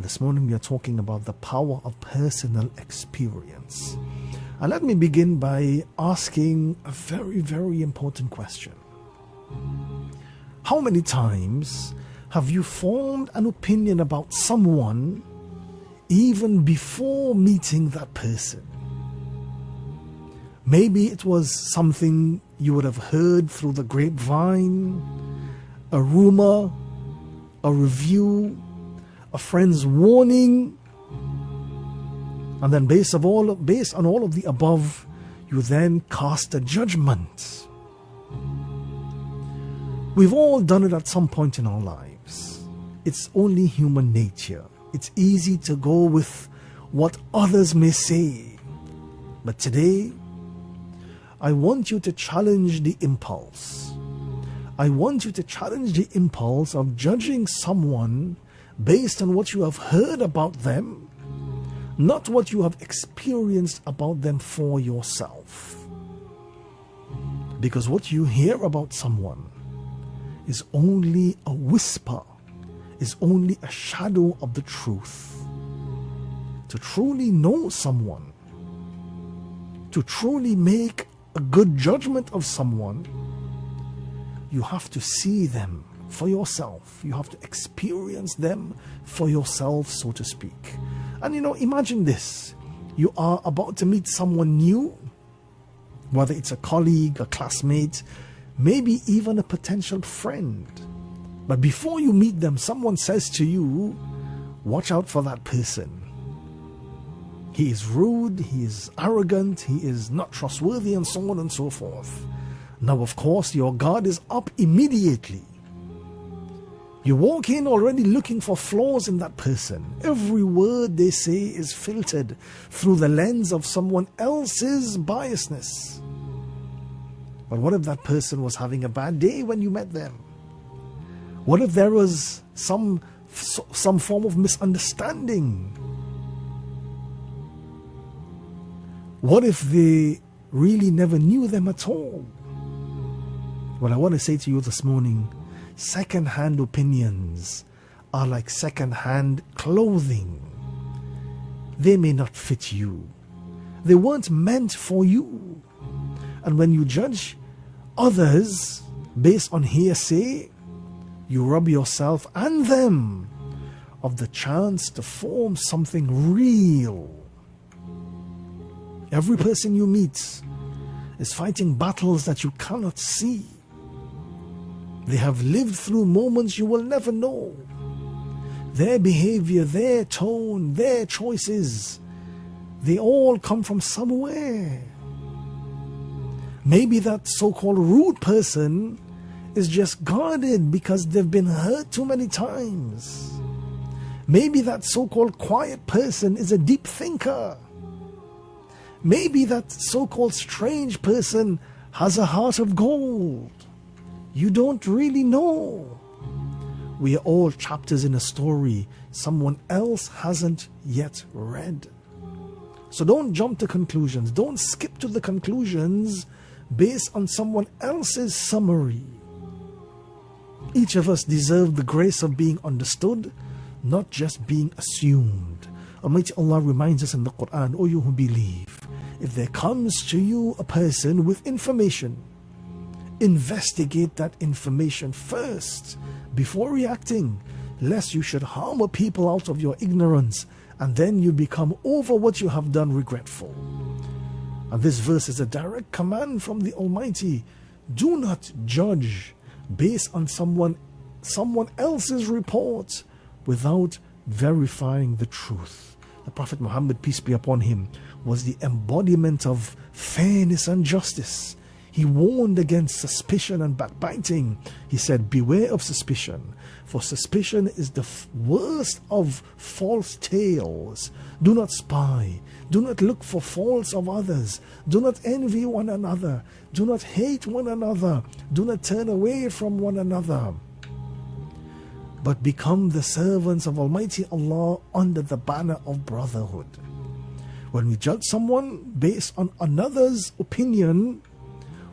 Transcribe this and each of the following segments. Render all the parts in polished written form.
This morning we are talking about the power of personal experience. And let me begin by asking a very, very important question. How many times have you formed an opinion about someone even before meeting that person? Maybe it was something you would have heard through the grapevine, a rumor, a review, a friend's warning, and then based on all of the above, you then cast a judgment. We've all done it at some point in our lives. It's only human nature. It's easy to go with what others may say. But today, I want you to challenge the impulse. I want you to challenge the impulse of judging someone based on what you have heard about them, not what you have experienced about them for yourself. Because what you hear about someone is only a whisper, is only a shadow of the truth. To truly know someone, to truly make a good judgment of someone, you have to see them for yourself. You have to experience them for yourself, so to speak. And imagine this. You are about to meet someone new, whether it's a colleague, a classmate, maybe even a potential friend. But before you meet them, someone says to you, watch out for that person. He is rude, he is arrogant, he is not trustworthy, and so on and so forth. Now, of course, your guard is up immediately. You walk in already looking for flaws in that person. Every word they say is filtered through the lens of someone else's biasness. But what if that person was having a bad day when you met them? What if there was some form of misunderstanding? What if they really never knew them at all? Well, I want to say to you this morning, second-hand opinions are like second-hand clothing. They may not fit you. They weren't meant for you. And when you judge others based on hearsay, you rob yourself and them of the chance to form something real. Every person you meet is fighting battles that you cannot see. They have lived through moments you will never know. Their behavior, their tone, their choices, they all come from somewhere. Maybe that so-called rude person is just guarded because they've been hurt too many times. Maybe that so-called quiet person is a deep thinker. Maybe that so-called strange person has a heart of gold. You don't really know. We are all chapters in a story someone else hasn't yet read. So don't jump to conclusions. Don't skip to the conclusions based on someone else's summary. Each of us deserve the grace of being understood, not just being assumed. Almighty Allah reminds us in the Quran, O you who believe, if there comes to you a person with information, investigate that information first before reacting, lest you should harm a people out of your ignorance and then you become over what you have done regretful. And this verse is a direct command from the Almighty. Do not judge based on someone else's report without verifying the truth. The Prophet Muhammad, peace be upon him, was the embodiment of fairness and justice. He warned against suspicion and backbiting. He said, beware of suspicion, for suspicion is the worst of false tales. Do not spy. Do not look for faults of others. Do not envy one another. Do not hate one another. Do not turn away from one another. But become the servants of Almighty Allah under the banner of brotherhood. When we judge someone based on another's opinion,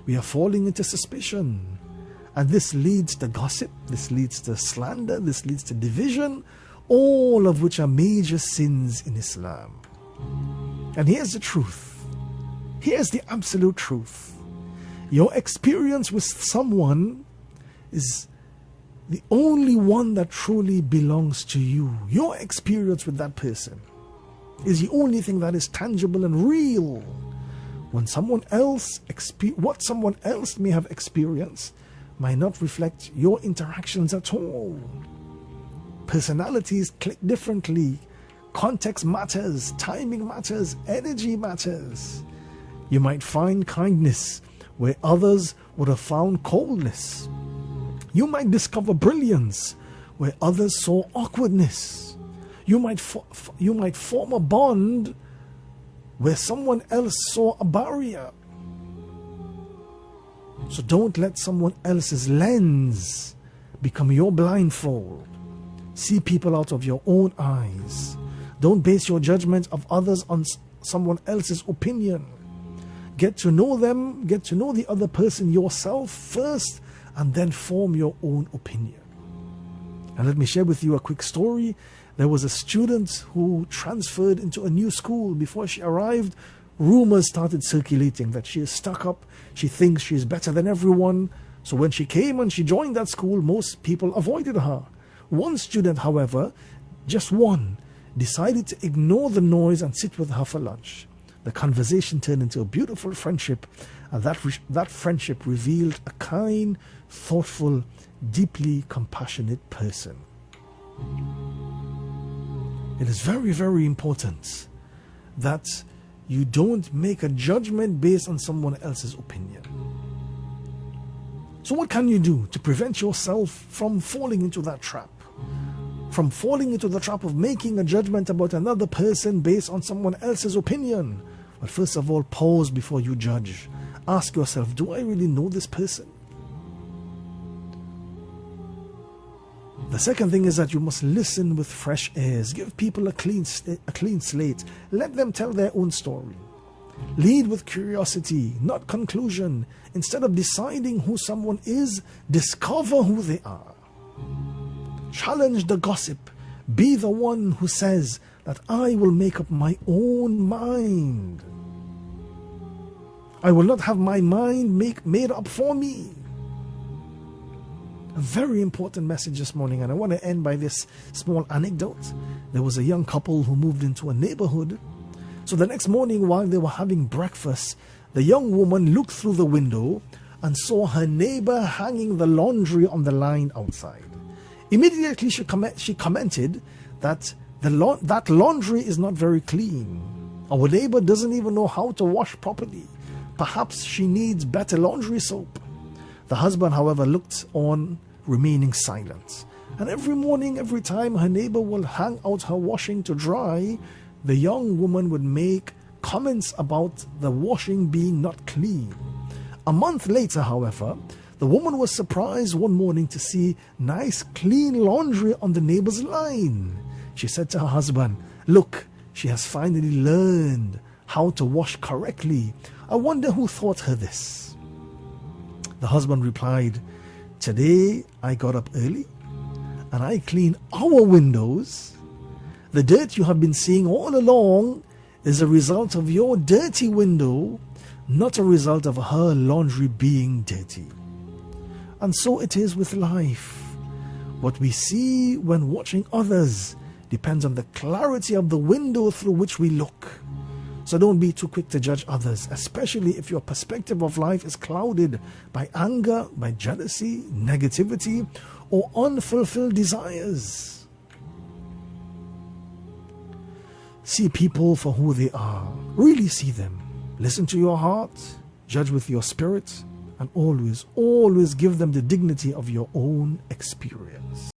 we are falling into suspicion. And this leads to gossip, this leads to slander, this leads to division all of which are major sins in Islam. And here's the truth. Here's the absolute truth. Your experience with someone is the only one that truly belongs to you. Your experience with that person is the only thing that is tangible and real. When someone else what someone else may have experienced might not reflect your interactions at all. Personalities click differently. Context matters, timing matters, energy matters. You might find kindness where others would have found coldness. You might discover brilliance where others saw awkwardness. You might form a bond where someone else saw a barrier. So don't let someone else's lens become your blindfold. See people out of your own eyes. Don't base your judgment of others on someone else's opinion. Get to know them, get to know the other person yourself first, and then form your own opinion. And let me share with you a quick story. There was a student who transferred into a new school. Before she arrived, rumors started circulating that she is stuck up. She thinks she is better than everyone. So when she came and she joined that school, most people avoided her. One student, however, just one, decided to ignore the noise and sit with her for lunch. The conversation turned into a beautiful friendship, and that friendship revealed a kind, thoughtful, deeply compassionate person. It is very, very important that you don't make a judgment based on someone else's opinion. So what can you do to prevent yourself from falling into that trap? From falling into the trap of making a judgment about another person based on someone else's opinion? But first of all, pause before you judge. Ask yourself, do I really know this person? The second thing is that you must listen with fresh ears. Give people a clean slate. Let them tell their own story. Lead with curiosity, not conclusion. Instead of deciding who someone is, discover who they are. Challenge the gossip. Be the one who says that I will make up my own mind. I will not have my mind made up for me. A very important message this morning, and I want to end by this small anecdote. There was a young couple who moved into a neighborhood. So the next morning, while they were having breakfast, the young woman looked through the window and saw her neighbor hanging the laundry on the line outside. Immediately she commented that that laundry is not very clean. Our neighbor doesn't even know how to wash properly. Perhaps she needs better laundry soap. The husband, however, looked on, remaining silent. And every morning, every time her neighbor will hang out her washing to dry, the young woman would make comments about the washing being not clean. A month later, however, the woman was surprised one morning to see nice clean laundry on the neighbor's line. She said to her husband, "Look, she has finally learned how to wash correctly. I wonder who taught her this." The husband replied, "Today I got up early and I cleaned our windows. The dirt you have been seeing all along is a result of your dirty window, not a result of her laundry being dirty." And so it is with life. What we see when watching others depends on the clarity of the window through which we look. So don't be too quick to judge others, especially if your perspective of life is clouded by anger, by jealousy, negativity, or unfulfilled desires. See people for who they are. Really see them. Listen to your heart, judge with your spirit, and always give them the dignity of your own experience.